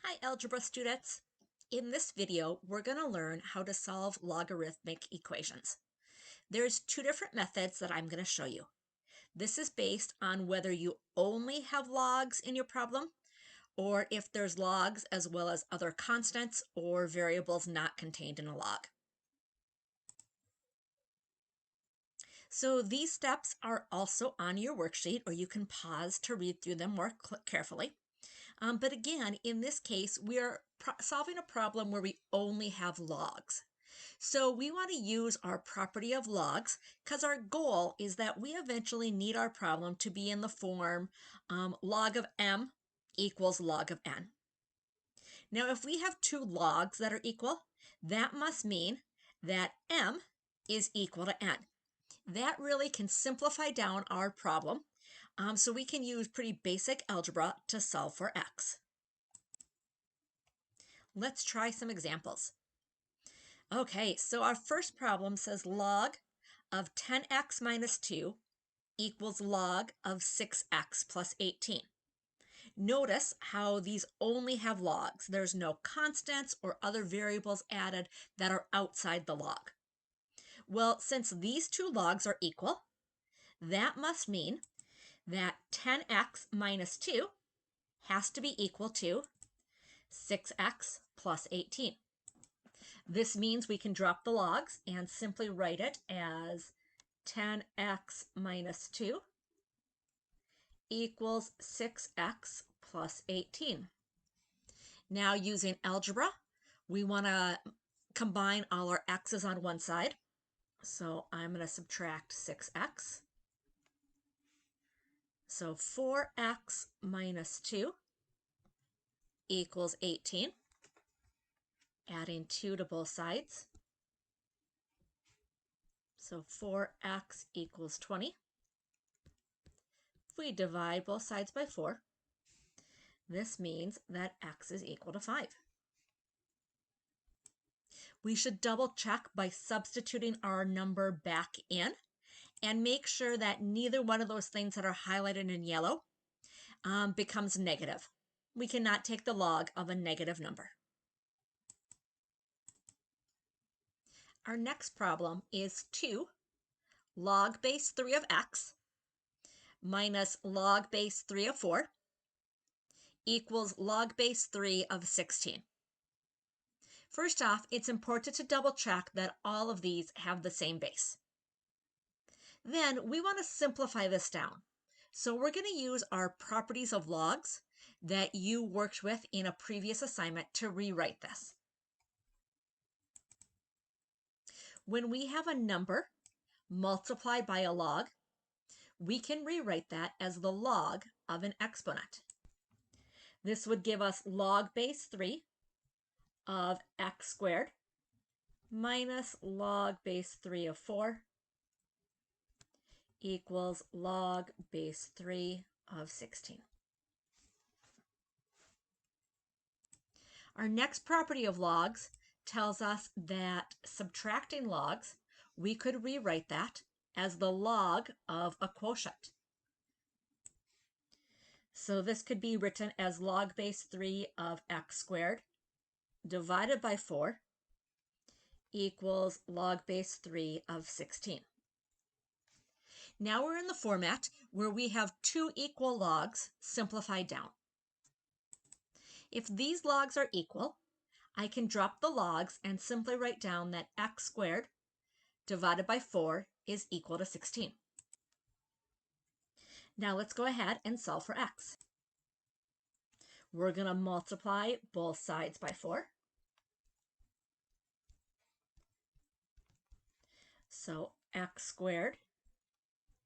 Hi, algebra students. In this video, we're going to learn how to solve logarithmic equations. There's two different methods that I'm going to show you. This is based on whether you only have logs in your problem or if there's logs as well as other constants or variables not contained in a log. So these steps are also on your worksheet, or you can pause to read through them more carefully. But again, in this case, we are solving a problem where we only have logs. So we want to use our property of logs because our goal is that we eventually need our problem to be in the form log of m equals log of n. Now, if we have two logs that are equal, that must mean that m is equal to n. That really can simplify down our problem. So we can use pretty basic algebra to solve for x. Let's try some examples. Okay, so our first problem says log of 10x minus 2 equals log of 6x plus 18. Notice how these only have logs. There's no constants or other variables added that are outside the log. Well, since these two logs are equal, that must mean that 10x minus 2 has to be equal to 6x plus 18. This means we can drop the logs and simply write it as 10x minus 2 equals 6x plus 18. Now, using algebra, we want to combine all our x's on one side. So I'm going to subtract 6x. So 4x minus 2 equals 18. Adding 2 to both sides. So 4x equals 20. If we divide both sides by 4, this means that x is equal to 5. We should double check by substituting our number back in and make sure that neither one of those things that are highlighted in yellow becomes negative. We cannot take the log of a negative number. Our next problem is 2 log base 3 of x minus log base 3 of 4 equals log base 3 of 16. First off, it's important to double check that all of these have the same base. Then we want to simplify this down. So we're going to use our properties of logs that you worked with in a previous assignment to rewrite this. When we have a number multiplied by a log, we can rewrite that as the log of an exponent. This would give us log base 3 of x squared minus log base 3 of 4 equals log base 3 of 16. Our next property of logs tells us that subtracting logs, we could rewrite that as the log of a quotient. So this could be written as log base 3 of x squared divided by 4 equals log base 3 of 16. Now we're in the format where we have two equal logs simplified down. If these logs are equal, I can drop the logs and simply write down that x squared divided by 4 is equal to 16. Now let's go ahead and solve for x. We're going to multiply both sides by 4. So x squared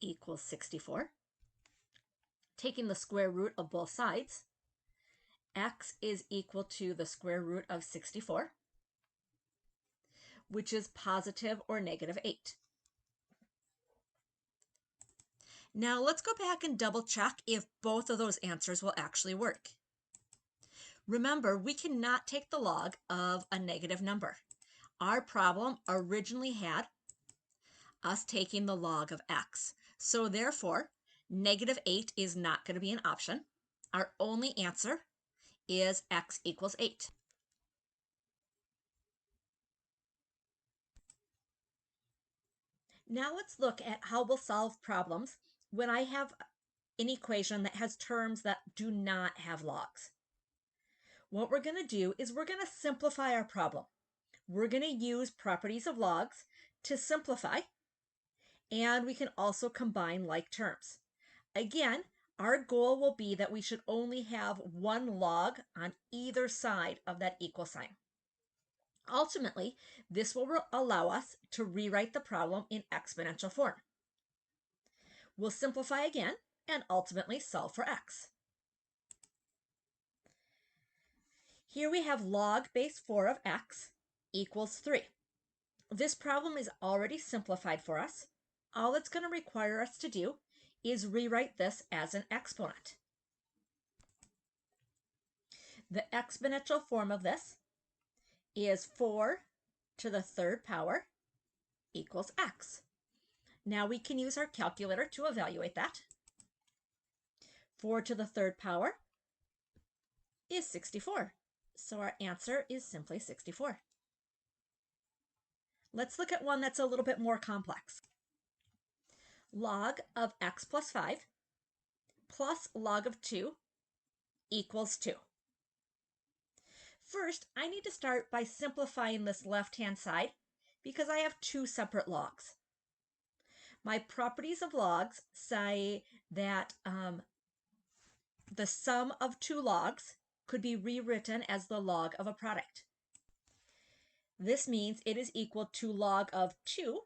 equals 64. Taking the square root of both sides, x is equal to the square root of 64, which is positive or negative 8. Now let's go back and double check if both of those answers will actually work. Remember, we cannot take the log of a negative number. Our problem originally had us taking the log of x. So therefore, negative 8 is not going to be an option. Our only answer is x equals 8. Now let's look at how we'll solve problems when I have an equation that has terms that do not have logs. What we're going to do is we're going to simplify our problem. We're going to use properties of logs to simplify, and we can also combine like terms. Again, our goal will be that we should only have one log on either side of that equal sign. Ultimately, this will allow us to rewrite the problem in exponential form. We'll simplify again and ultimately solve for x. Here we have log base 4 of x equals 3. This problem is already simplified for us. All it's going to require us to do is rewrite this as an exponent. The exponential form of this is 4 to the third power equals x. Now we can use our calculator to evaluate that. 4 to the third power is 64. So our answer is simply 64. Let's look at one that's a little bit more complex. Log of x plus 5 plus log of 2 equals 2. First, I need to start by simplifying this left-hand side because I have two separate logs. My properties of logs say that the sum of two logs could be rewritten as the log of a product. This means it is equal to log of 2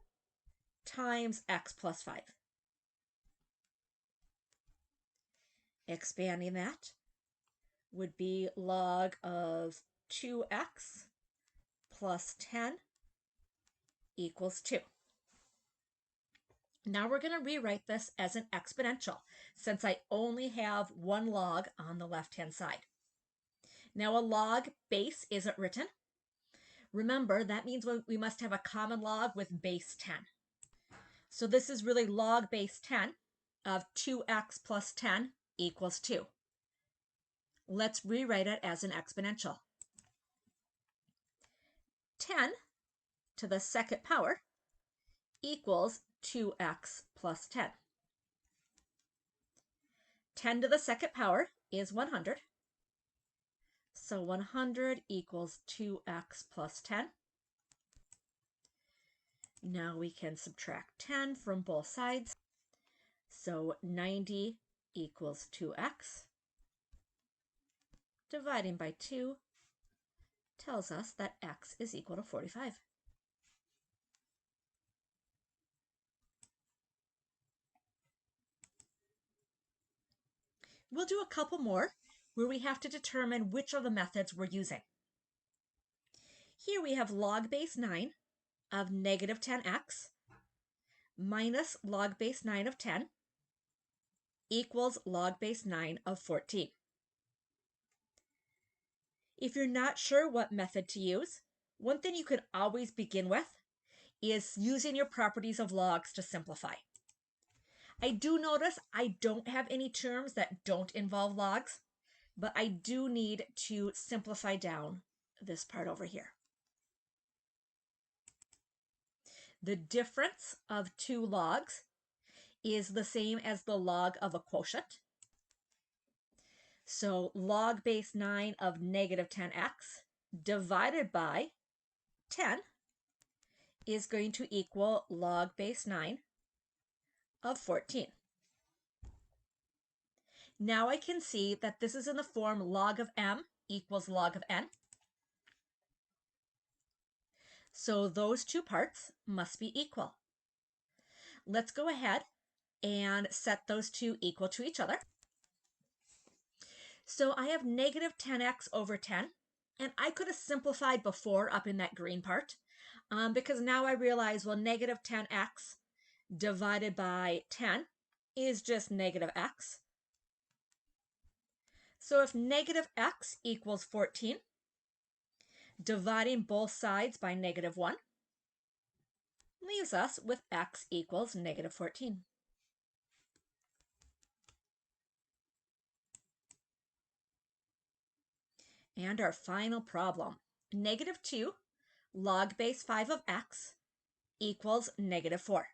times x plus 5. Expanding that would be log of 2x plus 10 equals 2. Now we're going to rewrite this as an exponential since I only have one log on the left-hand side. Now a log base isn't written. Remember, that means we must have a common log with base 10. So this is really log base 10 of 2x plus 10 equals 2. Let's rewrite it as an exponential. 10 to the second power equals 2x plus 10. 10 to the second power is 100. So 100 equals 2x plus 10. Now we can subtract 10 from both sides. So 90 equals 2x. Dividing by 2 tells us that x is equal to 45. We'll do a couple more where we have to determine which of the methods we're using. Here we have log base 9 of negative 10x minus log base 9 of 10 equals log base 9 of 14. If you're not sure what method to use, one thing you could always begin with is using your properties of logs to simplify. I do notice I don't have any terms that don't involve logs, but I do need to simplify down this part over here. The difference of two logs is the same as the log of a quotient. So log base 9 of negative 10x divided by 10 is going to equal log base 9 of 14. Now I can see that this is in the form log of m equals log of n. So those two parts must be equal. Let's go ahead and set those two equal to each other. So I have negative 10x over 10, and I could have simplified before up in that green part, because now I realize, well, negative 10x divided by 10 is just negative x. So if negative x equals 14, dividing both sides by negative 1 leaves us with x equals negative 14. And our final problem, -2 log base 5 of x equals -4.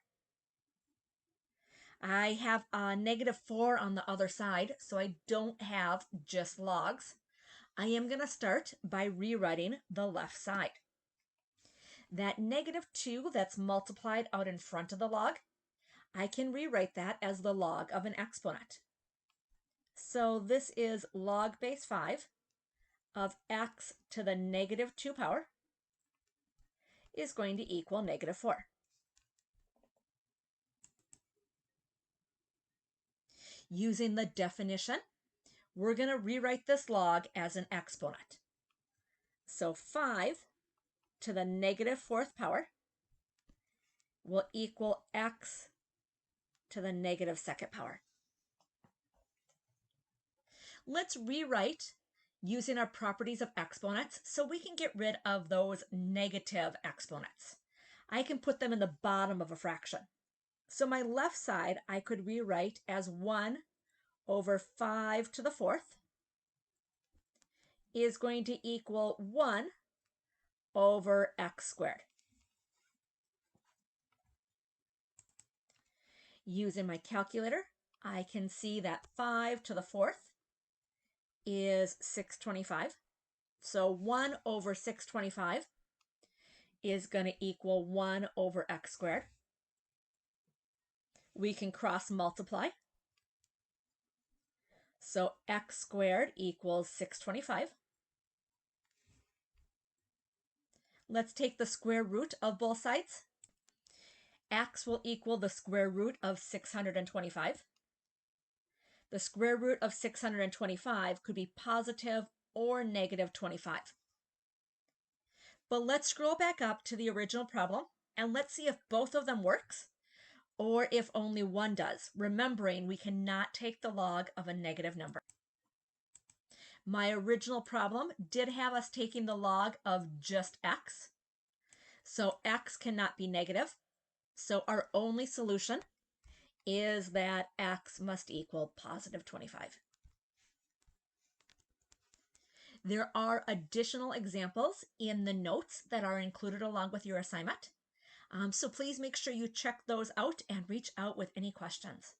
I have a -4 on the other side, so I don't have just logs. I am going to start by rewriting the left side. That -2 that's multiplied out in front of the log, I can rewrite that as the log of an exponent. So this is log base 5 of x to the -2 power is going to equal -4. Using the definition, we're going to rewrite this log as an exponent. So 5 to the -4th power will equal x to the -2nd power. Let's rewrite using our properties of exponents so we can get rid of those negative exponents. I can put them in the bottom of a fraction. So my left side I could rewrite as 1 over 5 to the 4th is going to equal 1 over x squared. Using my calculator, I can see that 5 to the 4th is 625. So 1 over 625 is going to equal 1 over x squared. We can cross multiply. So x squared equals 625. Let's take the square root of both sides. X will equal the square root of 625. The square root of 625 could be positive or -25. But let's scroll back up to the original problem and let's see if both of them works or if only one does, remembering we cannot take the log of a negative number. My original problem did have us taking the log of just x. So x cannot be negative. So our only solution is that x must equal positive 25. There are additional examples in the notes that are included along with your assignment. So please make sure you check those out and reach out with any questions.